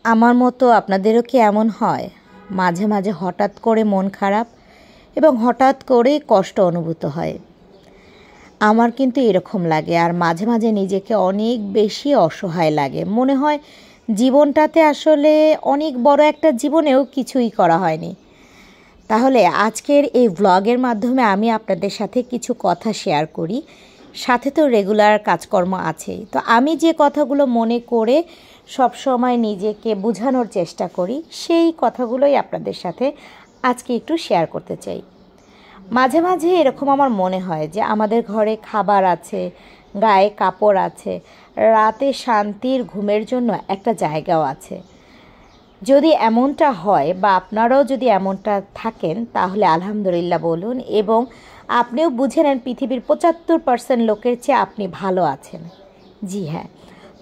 আমার মতো আপনাদেরও কি এমন হয়? মাঝে মাঝে হঠাৎ করে মন খারাপ এবং হঠাৎ করেই কষ্ট অনুভূত হয়। আমার কিন্তু এরকম লাগে, আর মাঝে মাঝে নিজেকে অনেক বেশি অসহায় লাগে। মনে হয় জীবনটাতে আসলে অনেক বড় একটা জীবনেও কিছুই করা হয়নি। তাহলে আজকের এই ভ্লগের মাধ্যমে আমি আপনাদের সাথে কিছু কথা শেয়ার করি। সাথে তো রেগুলার কাজকর্ম আছেই। তো আমি যে কথাগুলো মনে করে সবসময় নিজেকে বোঝানোর চেষ্টা করি, সেই কথাগুলোই আপনাদের সাথে আজকে একটু শেয়ার করতে চাই। মাঝে মাঝে এরকম আমার মনে হয় যে আমাদের ঘরে খাবার আছে, গায়ে কাপড় আছে, রাতে শান্তির ঘুমের জন্য একটা জায়গাও আছে। যদি এমনটা হয় বা আপনারাও যদি এমনটা থাকেন, তাহলে আলহামদুলিল্লাহ বলুন এবং আপনিও বুঝে নেন পৃথিবীর ৭৫% লোকের চেয়ে আপনি ভালো আছেন। জি হ্যাঁ,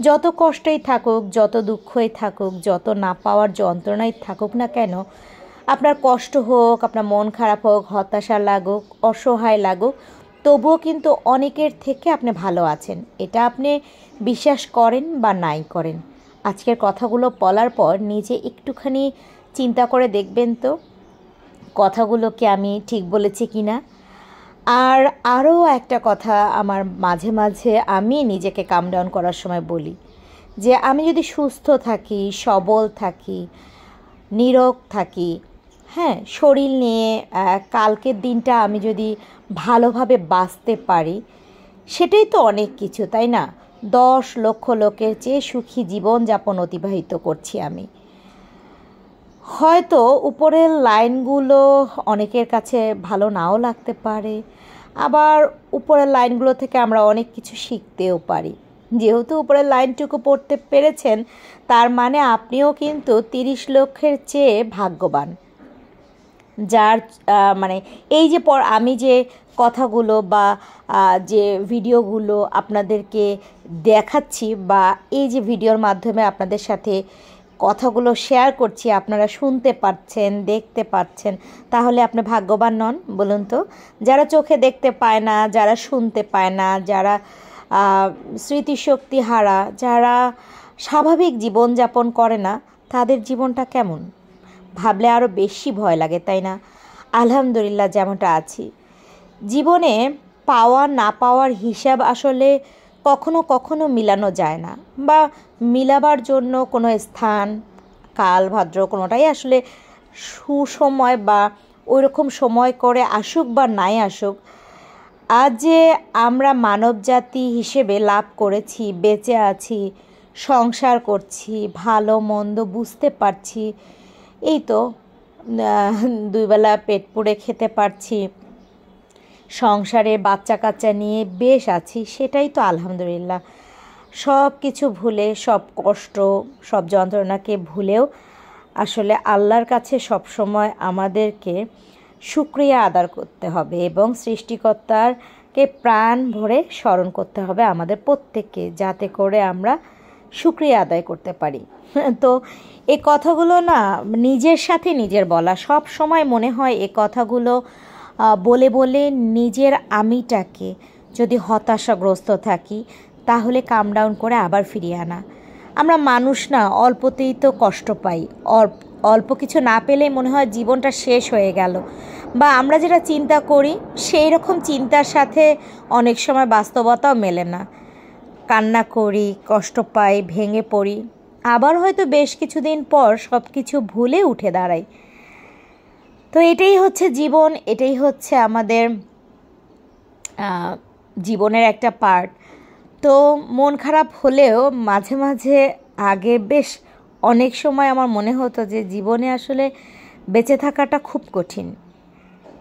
যত কষ্টই থাকুক, যত দুঃখই থাকুক, যত না পাওয়ার যন্ত্রণাই থাকুক না কেন, আপনার কষ্ট হোক, আপনার মন খারাপ হোক, হতাশা লাগুক, অসহায় লাগুক, তবুও কিন্তু অনেকের থেকে আপনি ভালো আছেন। এটা আপনি বিশ্বাস করেন বা নাই করেন। আজকের কথাগুলো বলার পর নিজে একটুখানি চিন্তা করে দেখবেন তো কথাগুলোকে আমি ঠিক বলেছি কি না। আর আরও একটা কথা আমার মাঝে মাঝে আমি নিজেকে কাম ডাউন করার সময় বলি যে আমি যদি সুস্থ থাকি, সবল থাকি, নীরোগ থাকি, হ্যাঁ, শরীর নিয়ে কালকের দিনটা আমি যদি ভালোভাবে বাঁচতে পারি, সেটাই তো অনেক কিছু, তাই না? ১০ লক্ষ লোকের চেয়ে সুখী জীবনযাপন অতিবাহিত করছি আমি। হয়তো উপরের লাইনগুলো অনেকের কাছে ভালো নাও লাগতে পারে, আবার উপরের লাইনগুলো থেকে আমরা অনেক কিছু শিখতেও পারি। যেহেতু উপরের লাইনটুকু পড়তে পেরেছেন, তার মানে আপনিও কিন্তু ৩০ লক্ষের চেয়ে ভাগ্যবান। যার মানে এই যে আমি যে কথাগুলো বা যে ভিডিওগুলো আপনাদেরকে দেখাচ্ছি বা এই যে ভিডিওর মাধ্যমে আপনাদের সাথে কথাগুলো শেয়ার করছি, আপনারা শুনতে পাচ্ছেন, দেখতে পাচ্ছেন, তাহলে আপনি ভাগ্যবান নন বলুন তো? যারা চোখে দেখতে পায় না, যারা শুনতে পায় না, যারা স্মৃতিশক্তি হারা, যারা স্বাভাবিক জীবনযাপন করে না, তাদের জীবনটা কেমন ভাবলে আরও বেশি ভয় লাগে, তাই না? আলহামদুলিল্লাহ যেমনটা আছি। জীবনে পাওয়া না পাওয়ার হিসাব আসলে কখনো কখনো মিলানো যায় না, বা মিলাবার জন্য কোনো স্থান, কাল, ভাদ্র কোনোটাই আসলে সুসময় বা ওইরকম সময় করে আসুক বা নাই আসুক, আজ যে আমরা মানবজাতি হিসেবে লাভ করেছি, বেঁচে আছি, সংসার করছি, ভালো মন্দ বুঝতে পারছি, এই তো দুইবেলা পেট পুড়ে খেতে পারছি, সংসারে বাচ্চা কাচ্চা নিয়ে বেশ আছি, সেটাই তো আলহামদুলিল্লাহ। সব কিছু ভুলে, সব কষ্ট, সব যন্ত্রণাকে ভুলেও আসলে আল্লাহর কাছে সবসময় আমাদেরকে শুকরিয়া আদায় করতে হবে এবং সৃষ্টিকর্তাকে প্রাণ ভরে স্মরণ করতে হবে আমাদের প্রত্যেককে, যাতে করে আমরা শুকরিয়া আদায় করতে পারি। তো এই কথাগুলো না নিজের সাথে নিজের বলা, সব সময় মনে হয় এই কথাগুলো বলে বলে নিজের আমিটাকে, যদি হতাশাগ্রস্ত থাকি তাহলে কাম ডাউন করে আবার ফিরিয়ে আনা। আমরা মানুষ না, অল্পতেই তো কষ্ট পাই। অল্প কিছু না পেলেই মনে হয় জীবনটা শেষ হয়ে গেল, বা আমরা যেটা চিন্তা করি সেই রকম চিন্তার সাথে অনেক সময় বাস্তবতাও মেলে না। কান্না করি, কষ্ট পাই, ভেঙে পড়ি, আবার হয়তো বেশ কিছুদিন পর সব কিছু ভুলে উঠে দাঁড়াই। তো এটাই হচ্ছে জীবন, এটাই হচ্ছে আমাদের জীবনের একটা পার্ট। তো মন খারাপ হলেও মাঝে মাঝে আগে বেশ অনেক সময় আমার মনে হতো যে জীবনে আসলে বেঁচে থাকাটা খুব কঠিন।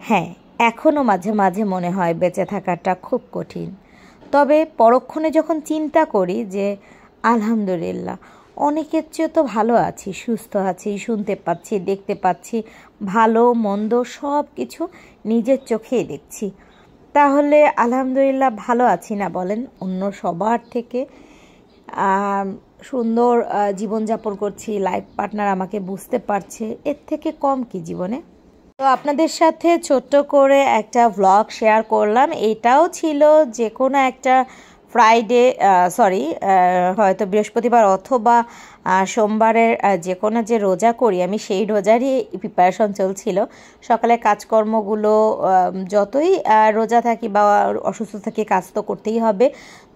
হ্যাঁ, এখনও মাঝে মাঝে মনে হয় বেঁচে থাকাটা খুব কঠিন। তবে পরক্ষণে যখন চিন্তা করি যে আলহামদুলিল্লাহ অনেকের চেয়ে তো ভালো আছি, সুস্থ আছি, শুনতে পাচ্ছি, দেখতে পাচ্ছি, ভালো মন্দ সব কিছু নিজের চোখেই দেখছি, তাহলে আলহামদুলিল্লাহ ভালো আছি না বলেন? অন্য সবার থেকে সুন্দর জীবনযাপন করছি, লাইফ পার্টনার আমাকে বুঝতে পারছে, এর থেকে কম কি জীবনে? তো আপনাদের সাথে ছোট্ট করে একটা ভ্লগ শেয়ার করলাম। এটাও ছিল যে কোনো একটা ফ্রাইডে, হয়তো বৃহস্পতিবার অথবা সোমবারের যে কোনো যে রোজা করি আমি সেই রোজারই প্রিপারেশন চলছিল। সকালে কাজকর্মগুলো যতই রোজা থাকি বা অসুস্থ থাকি কাজ তো করতেই হবে।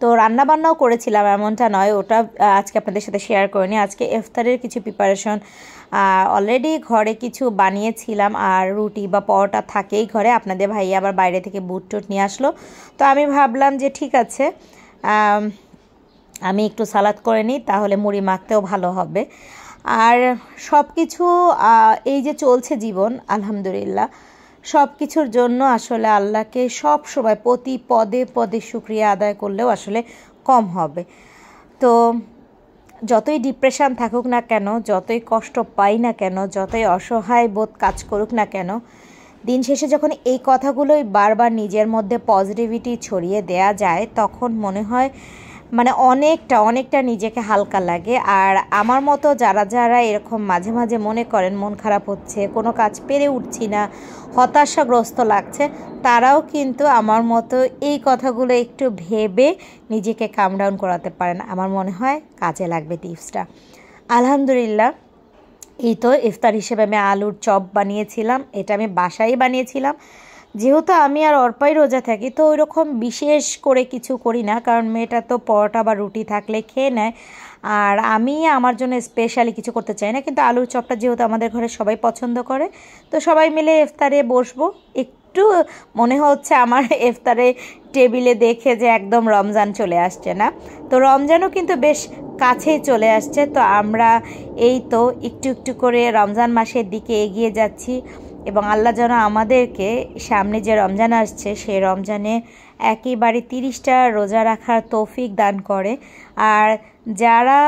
তো রান্নাবান্নাও করেছিলাম, এমনটা নয়, ওটা আজকে আপনাদের সাথে শেয়ার করিনি। আজকে ইফতারের কিছু প্রিপারেশন অলরেডি ঘরে কিছু বানিয়েছিলাম, আর রুটি বা পরোটা থাকেই ঘরে। আপনাদের ভাই আবার বাইরে থেকে বুট টুট নিয়ে আসলো, তো আমি ভাবলাম যে ঠিক আছে আমি একটু সালাদ করে নিই, তাহলে মুড়ি মাখতেও ভালো হবে। আর সব কিছু এই যে চলছে জীবন, আলহামদুলিল্লাহ, সব কিছুর জন্য আসলে আল্লাহকে সব সময় প্রতি পদে পদে শুকরিয়া আদায় করলেও আসলে কম হবে। তো যতই ডিপ্রেশন থাকুক না কেন, যতই কষ্ট পাই না কেন, যতই অসহায় বোধ কাজ করুক না কেন, দিন শেষে যখন এই কথাগুলোই বারবার নিজের মধ্যে পজিটিভিটি ছড়িয়ে দেয়া যায়, তখন মনে হয় মানে অনেকটা নিজেকে হালকা লাগে। আর আমার মতো যারা এরকম মাঝে মাঝে মনে করেন মন খারাপ হচ্ছে, কোনো কাজ পেরে উঠছি না, হতাশাগ্রস্ত লাগছে, তারাও কিন্তু আমার মতো এই কথাগুলো একটু ভেবে নিজেকে কাম ডাউন করাতে পারেন। আমার মনে হয় কাজে লাগবে টিপসটা। আলহামদুলিল্লাহ, এই তো ইফতার হিসেবে আমি আলুর চপ বানিয়েছিলাম। এটা আমি বাসায় বানিয়েছিলাম। যেহেতু আমি আর অর্পাই রোজা থাকি, তো ওইরকম বিশেষ করে কিছু করি না, কারণ মেয়েটা তো পরোটা বা রুটি থাকলে খেয়ে নেয়, আর আমি আমার জন্য স্পেশালি কিছু করতে চাই না। কিন্তু আলুর চপটা যেহেতু আমাদের ঘরে সবাই পছন্দ করে, তো সবাই মিলে ইফতারে বসবো। একটু মনে হচ্ছে আমার ইফতারে টেবিলে দেখে যে একদম রমজান চলে আসছে না, তো রমজানও কিন্তু বেশ কাছেই চলে আসছে। তো আমরা এই তো একটু একটু করে রমজান মাসের দিকে এগিয়ে যাচ্ছি, এবং আল্লাহ যেন আমাদেরকে সামনে যে রমজান আসছে সেই রমজানে একেবারে 30টা রোজা রাখার তৌফিক দান করে। আর যারা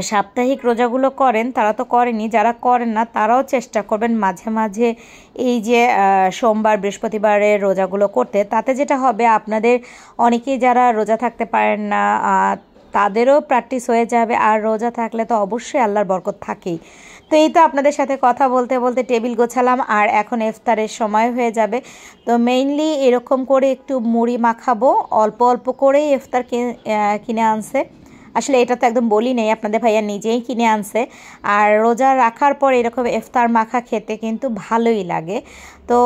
সাপ্তাহিক রোজাগুলো করেন তারা তো করেনি, যারা করেন না তারাও চেষ্টা করবেন মাঝে মাঝে এই যে সোমবার বৃহস্পতিবারের রোজাগুলো করতে। তাতে যেটা হবে, আপনাদের অনেকেই যারা রোজা থাকতে পারেন না তাদেরও প্র্যাকটিস হয়ে যাবে, আর রোজা থাকলে তো অবশ্যই আল্লাহর বরকত থাকেই। তো এই তো আপনাদের সাথে কথা বলতে বলতে টেবিল গোছালাম, আর এখন ইফতারের সময় হয়ে যাবে। তো মেইনলি এরকম করে একটু মুড়ি মাখাবো, অল্প অল্প করেই ইফতার কিনে আনছে। আসলে এটা তো একদম বলি নেই, আপনাদের ভাইয়া নিজেই কিনে আনছে। আর রোজা রাখার পর এরকম ইফতার মাখা খেতে কিন্তু ভালোই লাগে। তো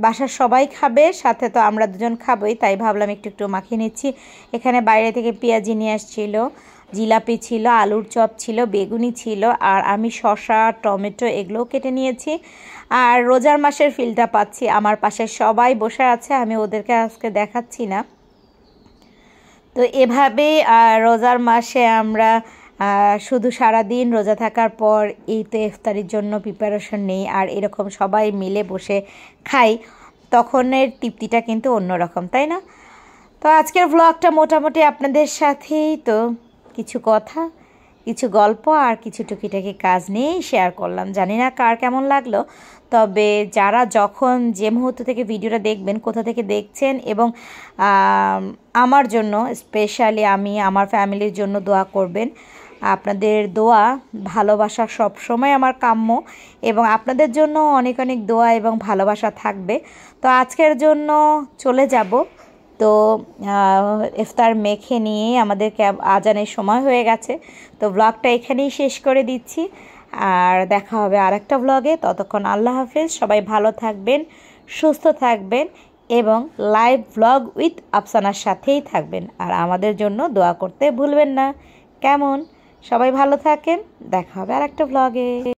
বাসার সবাই খাবে, সাথে তো আমরা দুজন খাবোই, তাই ভাবলাম একটু একটু মাখিয়ে নিচ্ছি। এখানে বাইরে থেকে পেঁয়াজি নিয়ে আসছিল, জিলাপি ছিল, আলুর চপ ছিল, বেগুনি ছিল, আর আমি শসা টমেটো এগুলোও কেটে নিয়েছি। আর রোজার মাসের ফিলটা পাচ্ছি, আমার পাশে সবাই বসে আছে, আমি ওদেরকে আজকে দেখাচ্ছি না। তো এভাবেই রোজার মাসে আমরা শুধু সারাদিন রোজা থাকার পর এই তো ইফতারির জন্য প্রিপারেশন নেই, আর এরকম সবাই মিলে বসে খাই, তখনের তৃপ্তিটা কিন্তু অন্যরকম, তাই না? তো আজকের ব্লগটা মোটামুটি আপনাদের সাথেই তো কিছু কথা, কিছু গল্প আর কিছু টুকিটাকি কাজ নিয়েই শেয়ার করলাম। জানি না কার কেমন লাগলো, তবে যারা যখন যে মুহূর্ত থেকে ভিডিওটা দেখবেন, কোথা থেকে দেখছেন, এবং আমার জন্য স্পেশালি আমি আমার ফ্যামিলির জন্য দোয়া করবেন। আপনাদের দোয়া ভালোবাসা সব সময় আমার কাম্য, এবং আপনাদের জন্য অনেক অনেক দোয়া এবং ভালোবাসা থাকবে। তো আজকের জন্য চলে যাব। তো ইফতার মেখে নিয়ে আমাদেরকে আজানের সময় হয়ে গেছে, তো ব্লগটা এখানেই শেষ করে দিচ্ছি। আর দেখা হবে আরেকটা ব্লগে। ততক্ষণ আল্লাহ হাফেজ, সবাই ভালো থাকবেন, সুস্থ থাকবেন, এবং লাইভ ব্লগ উইথ আফসানার সাথেই থাকবেন। আর আমাদের জন্য দোয়া করতে ভুলবেন না, কেমন? সবাই ভালো থাকেন, দেখা হবে আরেকটা ব্লগে।